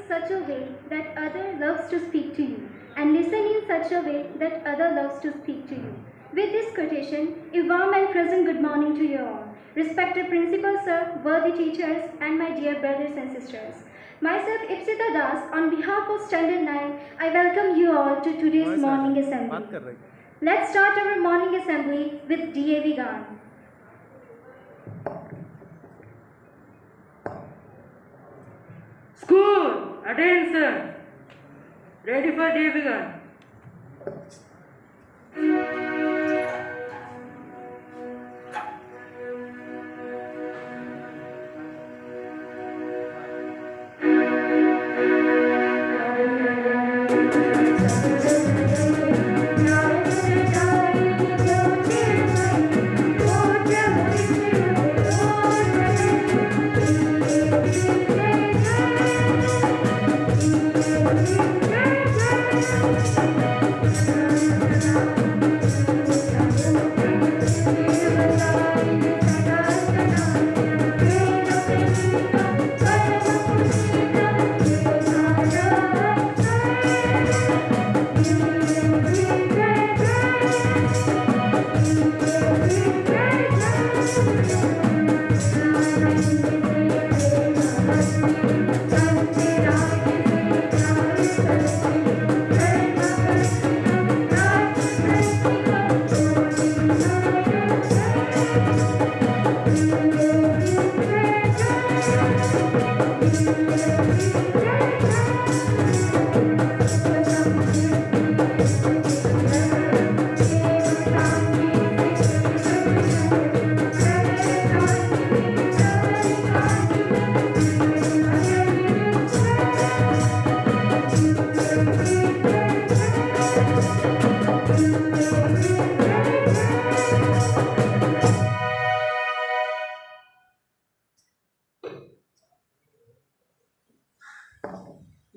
such a way that other loves to speak to you, and listen in such a way that other loves to speak to you. With this quotation, a warm and present good morning to you all. Respected principal sir, worthy teachers, and my dear brothers and sisters. Myself, Ipsita Das, on behalf of Standard 9, I welcome you all to today's morning assembly. Let's start our morning assembly with DAV Gan. School, attention! Ready for day begun.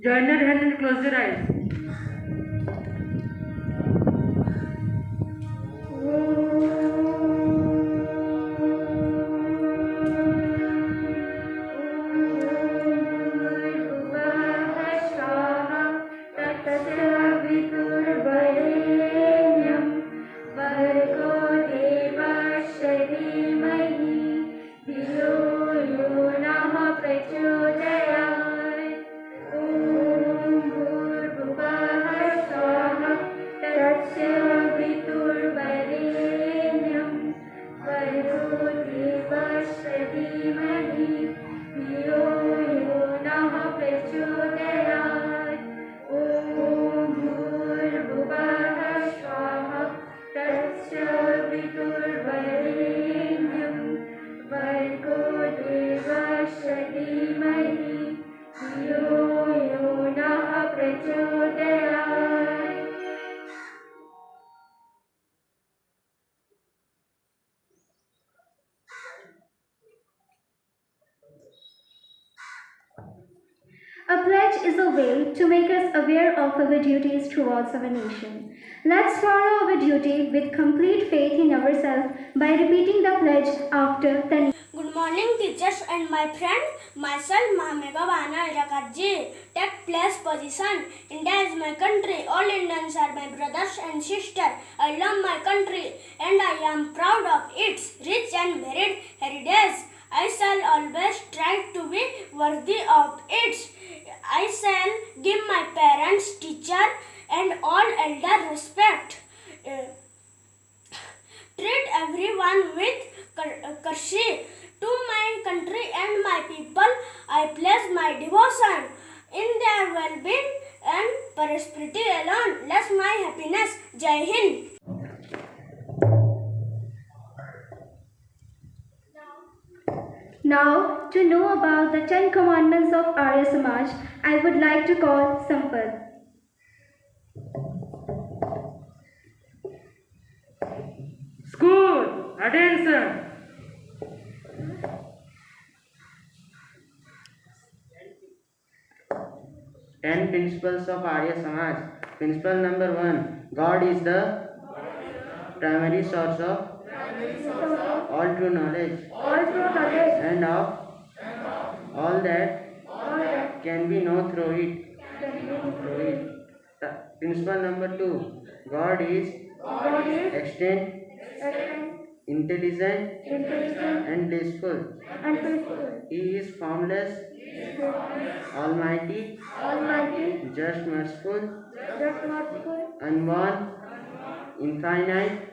Join your hand and close your eyes. A pledge is a way to make us aware of our duties towards our nation. Let's follow our duty with complete faith in ourselves by repeating the pledge after the. Good morning, teachers and my friend. Myself, Mahamega Bana Irakatji. Take place position. India is my country. All Indians are my brothers and sisters. I love my country and I am proud of its rich and varied heritage. I shall always try to be worthy of its. I shall give my parents, teacher, and all elder respect. Treat everyone with courtesy. To my country and my people, I place my devotion. In their well-being and prosperity alone lies my happiness. Jai Hind. Now, to know about the 10 commandments of Arya Samaj, I would like to call Sampad. School, attention! 10 principles of Arya Samaj. Principle number 1. God is the primary source of all true knowledge and of all that can be known through it. Principle number 2. God is extent, intelligent, and blissful. He is formless, almighty, just merciful, unborn, infinite,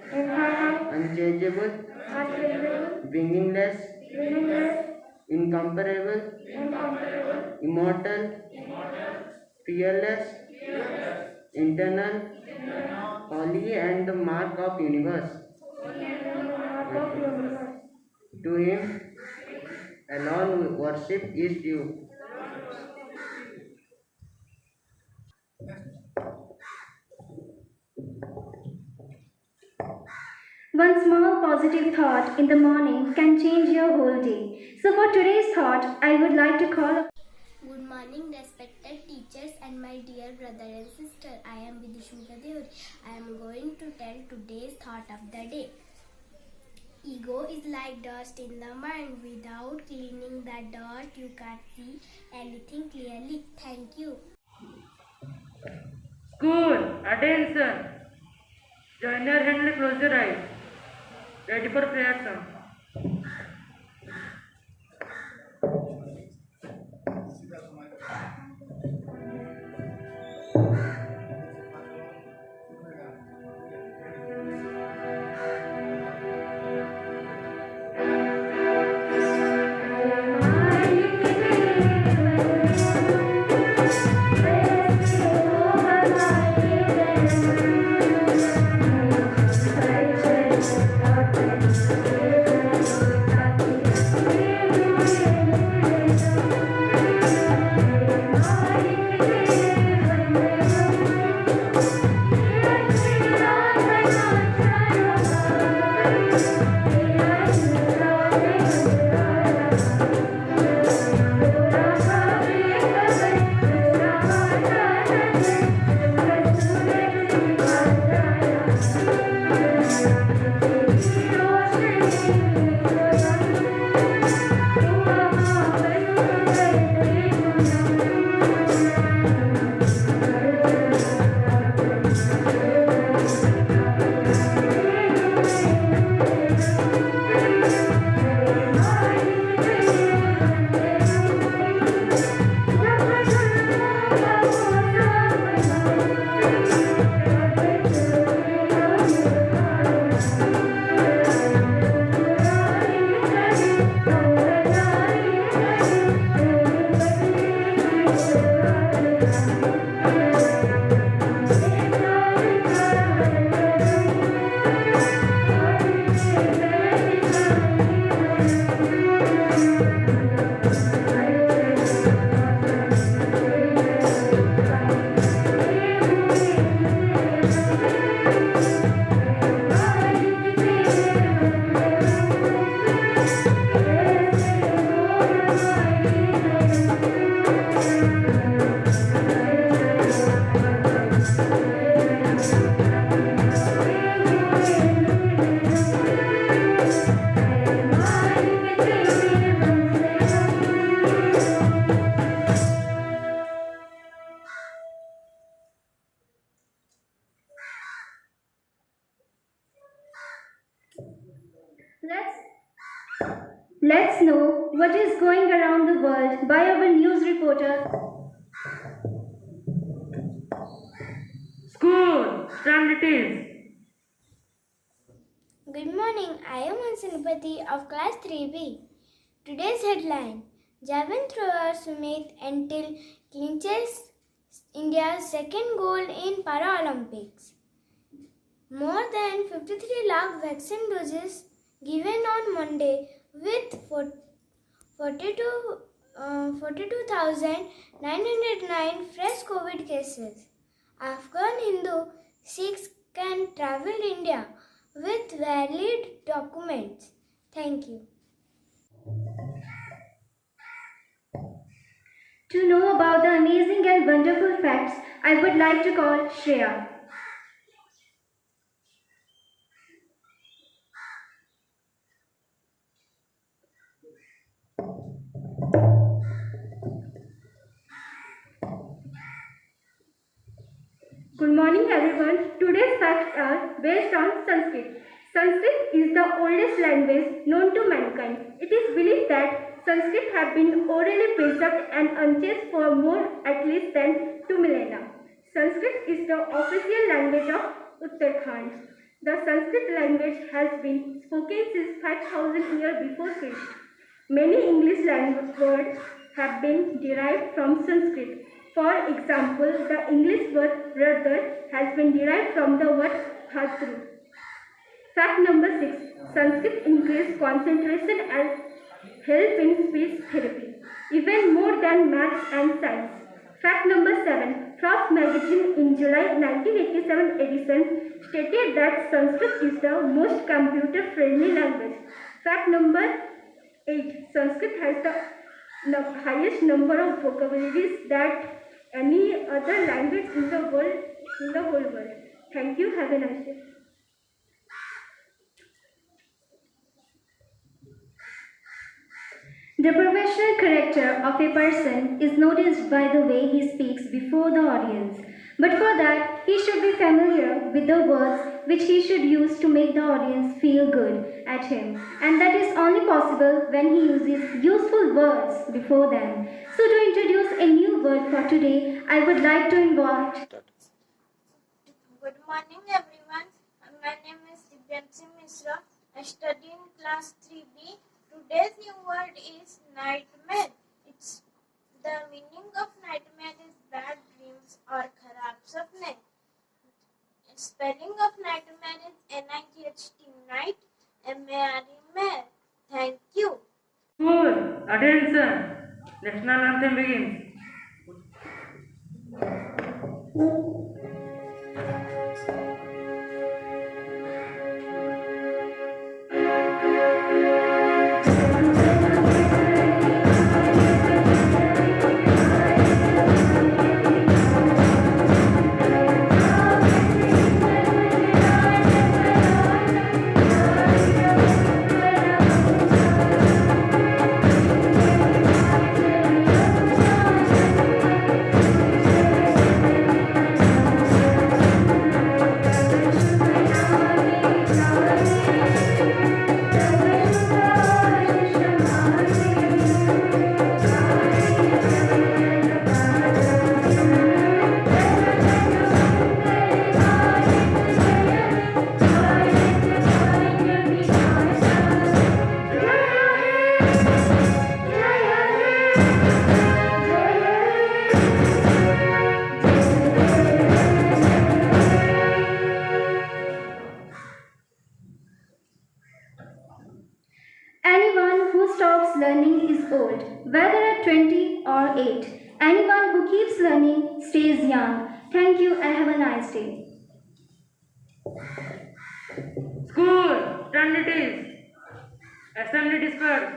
unchangeable, beginningless, incomparable, immortal, fearless, eternal, holy, and the mark of universe. To him alone worship is due. One small positive thought in the morning can change your whole day. So for today's thought, I would like to call. Good morning, respected teachers and my dear brother and sister. I am Vidishmita Deori. I am going to tell today's thought of the day. Ego is like dust in the mind. Without cleaning the dirt, you can't see anything clearly. Thank you. School, attention. Join your hand and close your eyes. Ready for prayer song. Let's know what is going around the world by our news reporter. School, stand it is. Good morning, I am Ansanupati of class 3B. Today's headline, Javelin thrower Sumit Entil clinches India's second gold in Paralympics. More than 53 lakh vaccine doses given on Monday with 42,909 fresh COVID cases. Afghan Hindu Sikhs can travel India with valid documents. Thank you. To know about the amazing and wonderful facts, I would like to call Shreya. facts are based on Sanskrit. Sanskrit is the oldest language known to mankind. It is believed that Sanskrit has been orally preserved and unchanged for more at least than 2 millennia. Sanskrit is the official language of Uttarakhand. The Sanskrit language has been spoken since 5000 years before Christ. Many English language words have been derived from Sanskrit. For example, the English word brother has been derived from the word bhatru. Fact number 6. Sanskrit increases concentration and help in speech therapy, even more than maths and science. Fact number 7. Frost magazine in July 1987 edition stated that Sanskrit is the most computer-friendly language. Fact number 8. Sanskrit has the highest number of vocabularies that any other language in the whole world. Thank you. Have a nice day. The professional character of a person is noticed by the way he speaks before the audience. But for that, he should be familiar with the words which he should use to make the audience feel good at him. And that is only possible when he uses useful words before them. So to introduce a new word for today, I would like to invite... Good morning everyone. My name is Divyanshi Mishra. I study in class 3B. Today's new word is nightmare. It's the meaning of nightmare is bad dreams or kharab sapne. Spelling of nightmare is N-I-G-H-T, night, M-A-R-E, mare. Thank you. School, attention. National anthem begins. Anyone who stops learning is old, whether at 20 or 8. Anyone who keeps learning stays young. Thank you and have a nice day. School, stand it is. Assembly dispersed.